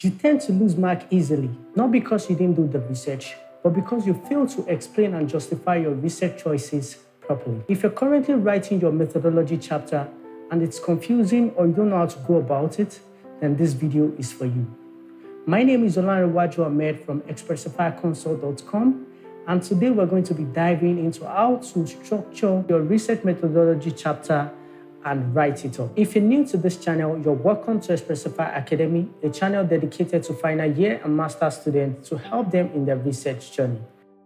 You tend to lose mark easily, not because you didn't do the research, but because you fail to explain and justify your research choices properly. If you're currently writing your methodology chapter and it's confusing or you don't know how to go about it, then this video is for you. My name is Olanrewaju Ahmed from expressifyconsult.com, and today we're going to be diving into how to structure your research methodology chapter and write it up. If you're new to this channel, you're welcome to Expressify Academy, a channel dedicated to final year and master students to help them in their research journey.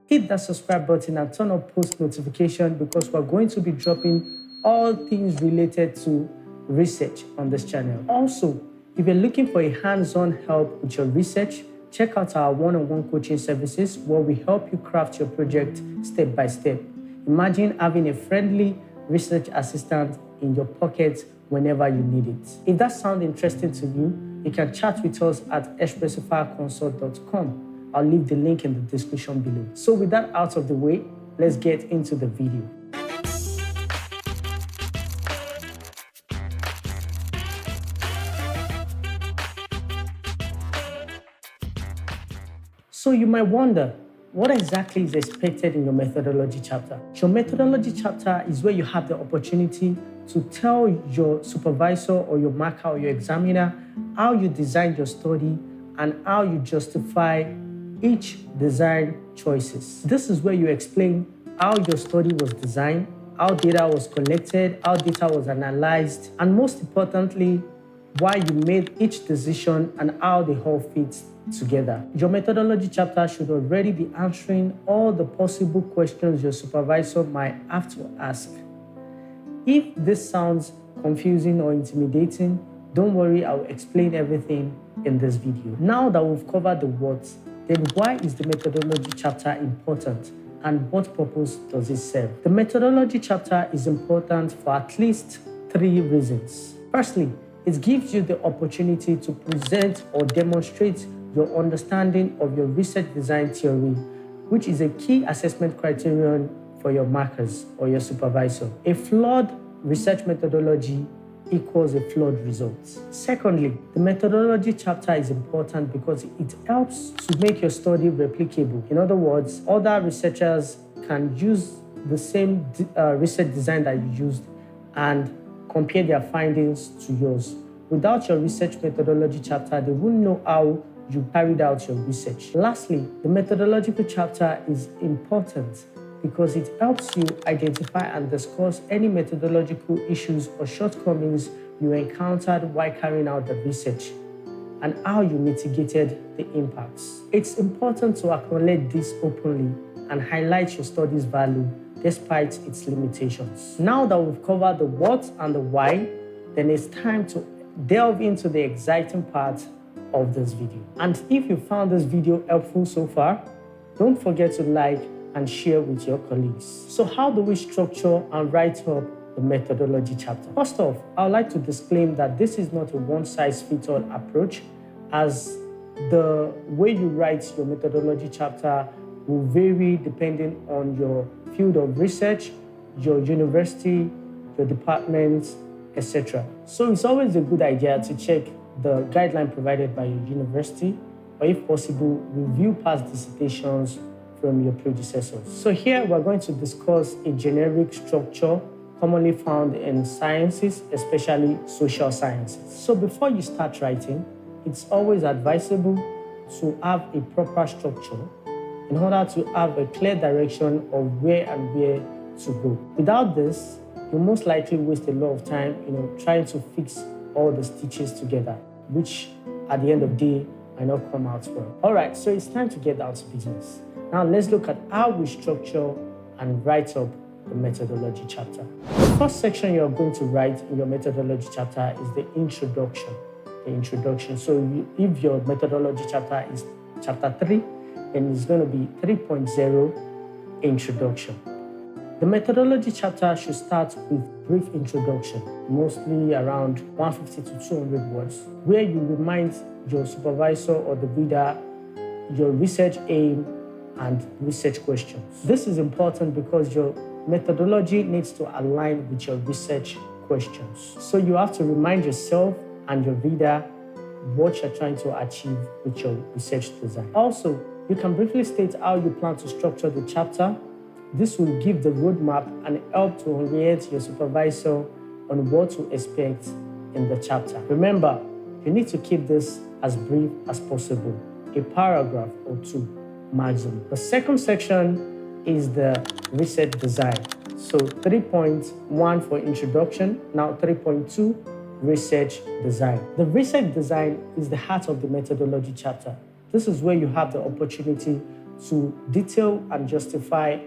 Hit that subscribe button and turn on post notification because we're going to be dropping all things related to research on this channel. Also, if you're looking for a hands-on help with your research, check out our one-on-one coaching services where we help you craft your project step by step. Imagine having a friendly research assistant in your pocket whenever you need it. If that sounds interesting to you, you can chat with us at expressifyconsult.com. I'll leave the link in the description below. So with that out of the way, let's get into the video. So you might wonder, what exactly is expected in your methodology chapter? Your methodology chapter is where you have the opportunity to tell your supervisor or your marker or your examiner how you designed your study and how you justify each design choices. This is where you explain how your study was designed, how data was collected, how data was analyzed, and most importantly, why you made each decision and how they all fit together. Your methodology chapter should already be answering all the possible questions your supervisor might have to ask. If this sounds confusing or intimidating, don't worry, I'll explain everything in this video. Now that we've covered the what, then why is the methodology chapter important and what purpose does it serve? The methodology chapter is important for at least 3 reasons. Firstly, it gives you the opportunity to present or demonstrate your understanding of your research design theory, which is a key assessment criterion for your markers or your supervisor. A flawed research methodology equals a flawed result. Secondly, the methodology chapter is important because it helps to make your study replicable. In other words, other researchers can use the same research design that you used and compare their findings to yours. Without your research methodology chapter, they wouldn't know how you carried out your research. Lastly, the methodological chapter is important because it helps you identify and discuss any methodological issues or shortcomings you encountered while carrying out the research and how you mitigated the impacts. It's important to acknowledge this openly and highlight your study's value despite its limitations. Now that we've covered the what and the why, then it's time to delve into the exciting part of this video. And if you found this video helpful so far, don't forget to like and share with your colleagues. So how do we structure and write up the methodology chapter? First off, I would like to disclaim that this is not a one-size-fits-all approach, as the way you write your methodology chapter will vary depending on your field of research, your university, your department, etc. So it's always a good idea to check the guideline provided by your university, or if possible, review past dissertations from your predecessors. So here we're going to discuss a generic structure commonly found in sciences, especially social sciences. So before you start writing, it's always advisable to have a proper structure in order to have a clear direction of where to go. Without this, you'll most likely waste a lot of time, trying to fix all the stitches together, which at the end of the day might not come out well. All right, so it's time to get down to business. Now let's look at how we structure and write up the methodology chapter. The first section you're going to write in your methodology chapter is the introduction. So if your methodology chapter is chapter 3, then it's going to be 3.0 introduction. The methodology chapter should start with brief introduction, mostly around 150 to 200 words, where you remind your supervisor or the reader your research aim and research questions. This is important because your methodology needs to align with your research questions. So you have to remind yourself and your reader what you're trying to achieve with your research design. Also, you can briefly state how you plan to structure the chapter. This will give the roadmap and help to orient your supervisor on what to expect in the chapter. Remember, you need to keep this as brief as possible, a paragraph or two maximum. The second section is the research design. So 3.1 for introduction, now 3.2, research design. The research design is the heart of the methodology chapter. This is where you have the opportunity to detail and justify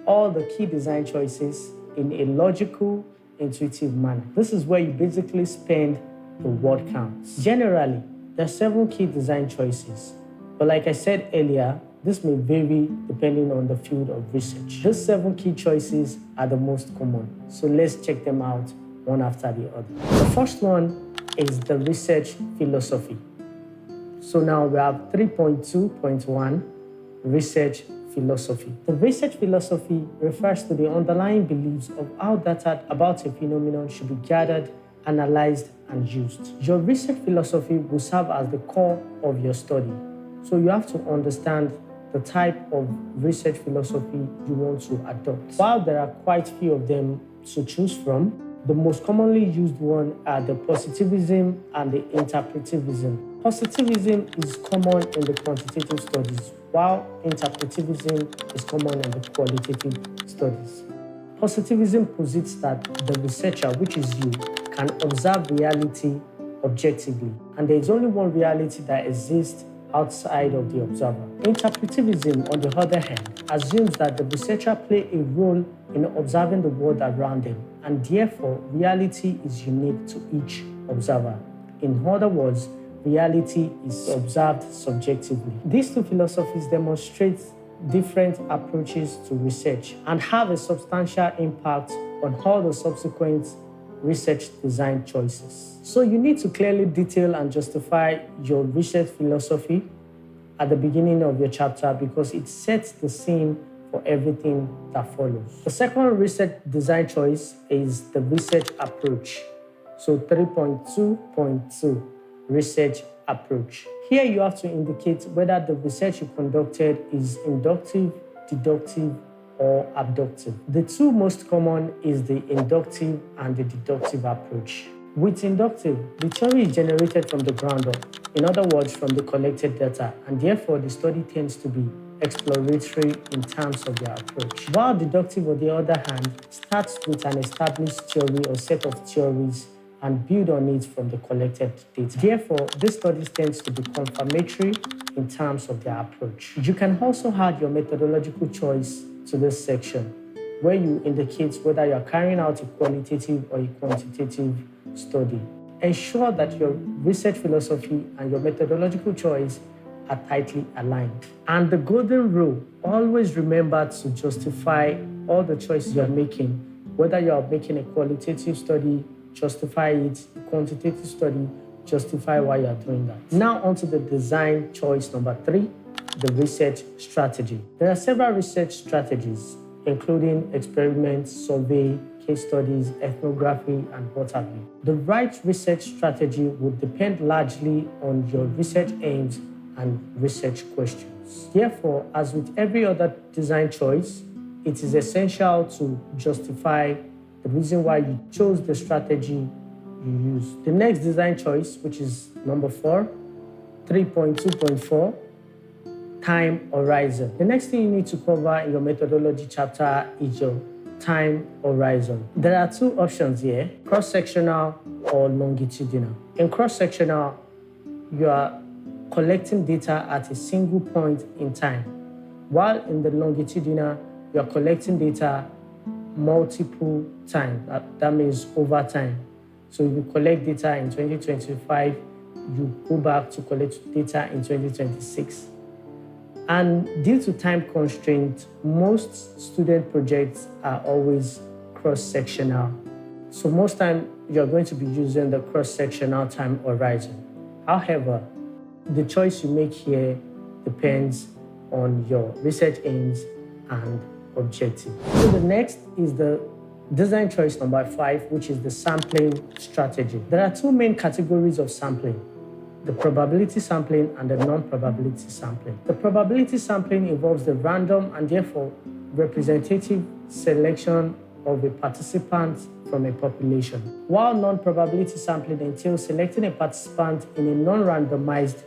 all the key design choices in a logical, intuitive manner. This is where you basically spend the word counts. Generally, there are 7 key design choices, but like I said earlier, this may vary depending on the field of research. These 7 key choices are the most common, so let's check them out one after the other. The first one is the research philosophy. So now we have 3.2.1, research philosophy. The research philosophy refers to the underlying beliefs of how data about a phenomenon should be gathered, analyzed, and used. Your research philosophy will serve as the core of your study. So you have to understand the type of research philosophy you want to adopt. While there are quite few of them to choose from, the most commonly used one are the positivism and the interpretivism. Positivism is common in the quantitative studies, while interpretivism is common in the qualitative studies. Positivism posits that the researcher, which is you, can observe reality objectively, and there is only one reality that exists outside of the observer. Interpretivism, on the other hand, assumes that the researcher plays a role in observing the world around them, and therefore reality is unique to each observer. In other words, reality is observed subjectively. These two philosophies demonstrate different approaches to research and have a substantial impact on all the subsequent research design choices. So you need to clearly detail and justify your research philosophy at the beginning of your chapter because it sets the scene for everything that follows. The second research design choice is the research approach. So 3.2.2, research approach. Here you have to indicate whether the research you conducted is inductive, deductive, or abductive. The two most common is the inductive and the deductive approach. With inductive, the theory is generated from the ground up, in other words, from the collected data, and therefore the study tends to be exploratory in terms of their approach. While deductive, on the other hand, starts with an established theory or set of theories and build on it from the collected data. Therefore, these studies tend to be confirmatory in terms of their approach. You can also add your methodological choice to this section, where you indicate whether you are carrying out a qualitative or a quantitative study. Ensure that your research philosophy and your methodological choice are tightly aligned. And the golden rule, always remember to justify all the choices you are making. Whether you are making a qualitative study, justify it, a quantitative study, justify why you are doing that. Now onto the design choice number 3, the research strategy. There are several research strategies, including experiments, survey, case studies, ethnography, and what have you. The right research strategy would depend largely on your research aims and research questions. Therefore, as with every other design choice, it is essential to justify the reason why you chose the strategy you use. The next design choice, which is number 4, 3.2.4, time horizon. The next thing you need to cover in your methodology chapter is your time horizon. There are 2 options here, cross-sectional or longitudinal. In cross-sectional, you are collecting data at a single point in time, while in the longitudinal, you are collecting data multiple times. That means over time. So if you collect data in 2025, you go back to collect data in 2026. And due to time constraints, most student projects are always cross-sectional. So most time you're going to be using the cross-sectional time horizon. However, the choice you make here depends on your research aims and objective. So the next is the design choice number 5, which is the sampling strategy. There are 2 main categories of sampling. the probability sampling, and the non-probability sampling. The probability sampling involves the random and therefore representative selection of a participant from a population, while non-probability sampling entails selecting a participant in a non-randomized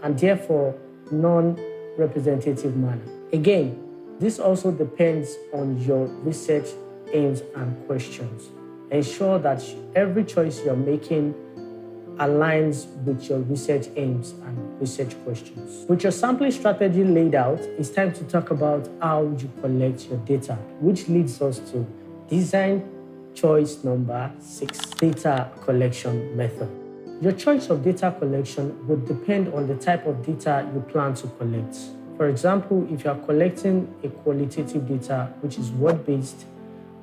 and therefore non-representative manner. Again, this also depends on your research aims and questions. Ensure that every choice you're making aligns with your research aims and research questions. With your sampling strategy laid out, it's time to talk about how you collect your data, which leads us to design choice number 6, data collection method. Your choice of data collection would depend on the type of data you plan to collect. For example, if you are collecting a qualitative data, which is word-based,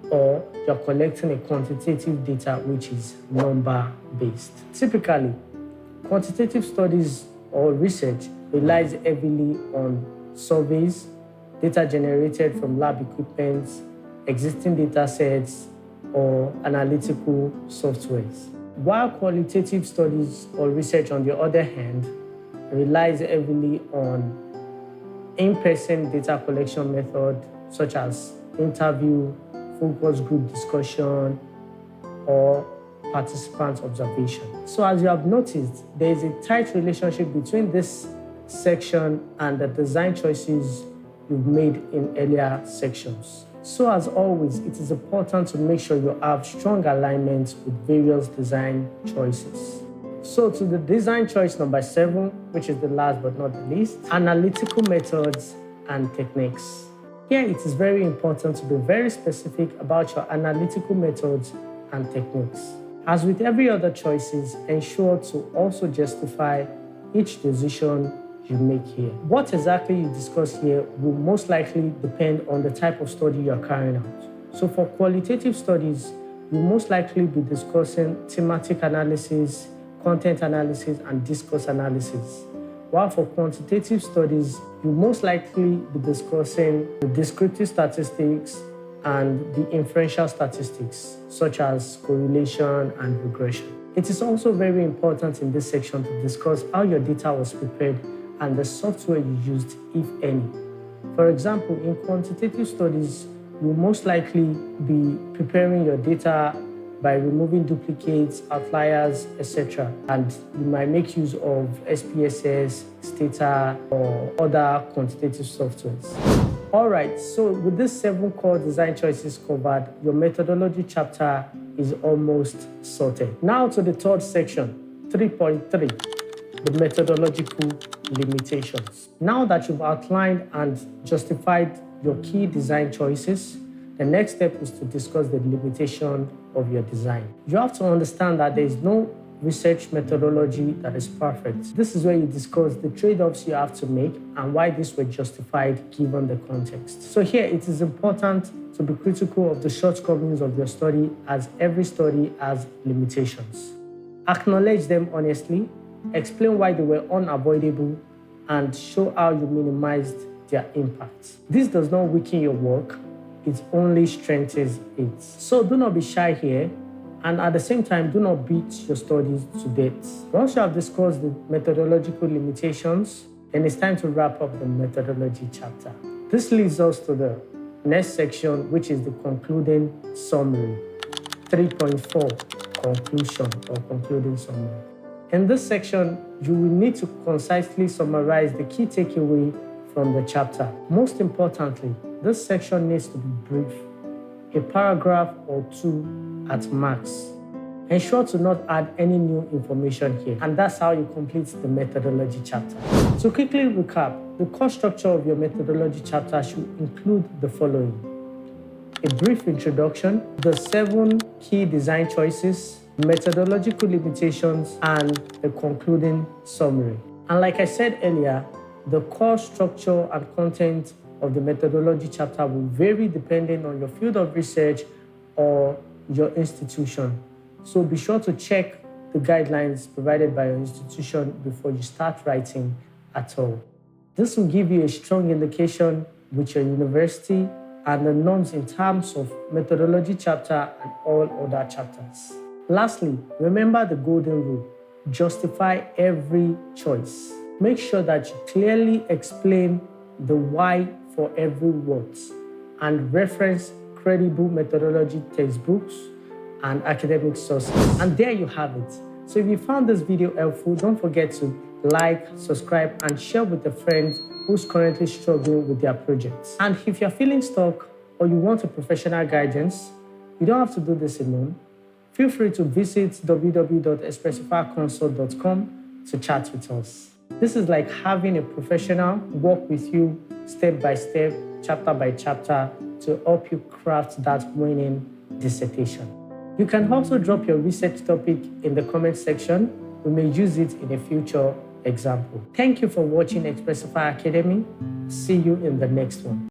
or you're collecting a quantitative data, which is number-based. Typically, quantitative studies or research relies heavily on surveys, data generated from lab equipment, existing data sets, or analytical softwares. While qualitative studies or research, on the other hand, relies heavily on in-person data collection method, such as interview, focus group discussion, or participant observation. So as you have noticed, there is a tight relationship between this section and the design choices you've made in earlier sections. So as always, it is important to make sure you have strong alignment with various design choices. So to the design choice number 7, which is the last but not the least, analytical methods and techniques. Here it is very important to be very specific about your analytical methods and techniques. As with every other choices, ensure to also justify each decision you make here. What exactly you discuss here will most likely depend on the type of study you are carrying out. So for qualitative studies, you'll most likely be discussing thematic analysis, content analysis, and discourse analysis. While for quantitative studies, you'll most likely be discussing the descriptive statistics and the inferential statistics, such as correlation and regression. It is also very important in this section to discuss how your data was prepared and the software you used, if any. For example, in quantitative studies, you'll most likely be preparing your data by removing duplicates, outliers, etc. And you might make use of SPSS, Stata, or other quantitative softwares. All right, so with these 7 core design choices covered, your methodology chapter is almost sorted. Now to the third section, 3.3, the methodological limitations. Now that you've outlined and justified your key design choices, the next step is to discuss the limitation of your design. You have to understand that there is no research methodology that is perfect. This is where you discuss the trade-offs you have to make and why these were justified given the context. So here it is important to be critical of the shortcomings of your study, as every study has limitations. Acknowledge them honestly, explain why they were unavoidable, and show how you minimized their impact. This does not weaken your work, it only strengthens it. So do not be shy here, and at the same time, do not beat your studies to death. Once you have discussed the methodological limitations, then it's time to wrap up the methodology chapter. This leads us to the next section, which is the concluding summary. 3.4, conclusion or concluding summary. In this section, you will need to concisely summarize the key takeaway from the chapter. Most importantly, this section needs to be brief, a paragraph or 2 at max. Ensure to not add any new information here, and that's how you complete the methodology chapter. To quickly recap, the core structure of your methodology chapter should include the following: a brief introduction, the 7 key design choices, methodological limitations, and the concluding summary. And like I said earlier, the core structure and content of the methodology chapter will vary depending on your field of research or your institution. So be sure to check the guidelines provided by your institution before you start writing at all. This will give you a strong indication with your university and the norms in terms of methodology chapter and all other chapters. Lastly, remember the golden rule. justify every choice. Make sure that you clearly explain the why for every what and reference credible methodology textbooks and academic sources. And there you have it. So if you found this video helpful, don't forget to like, subscribe, and share with a friend who's currently struggling with their projects. And if you're feeling stuck or you want a professional guidance, you don't have to do this alone. Feel free to visit www.expressifyconsult.com to chat with us. This is like having a professional work with you step by step, chapter by chapter, to help you craft that winning dissertation. You can also drop your research topic in the comment section. We may use it in a future example. Thank you for watching Expressify Academy. See you in the next one.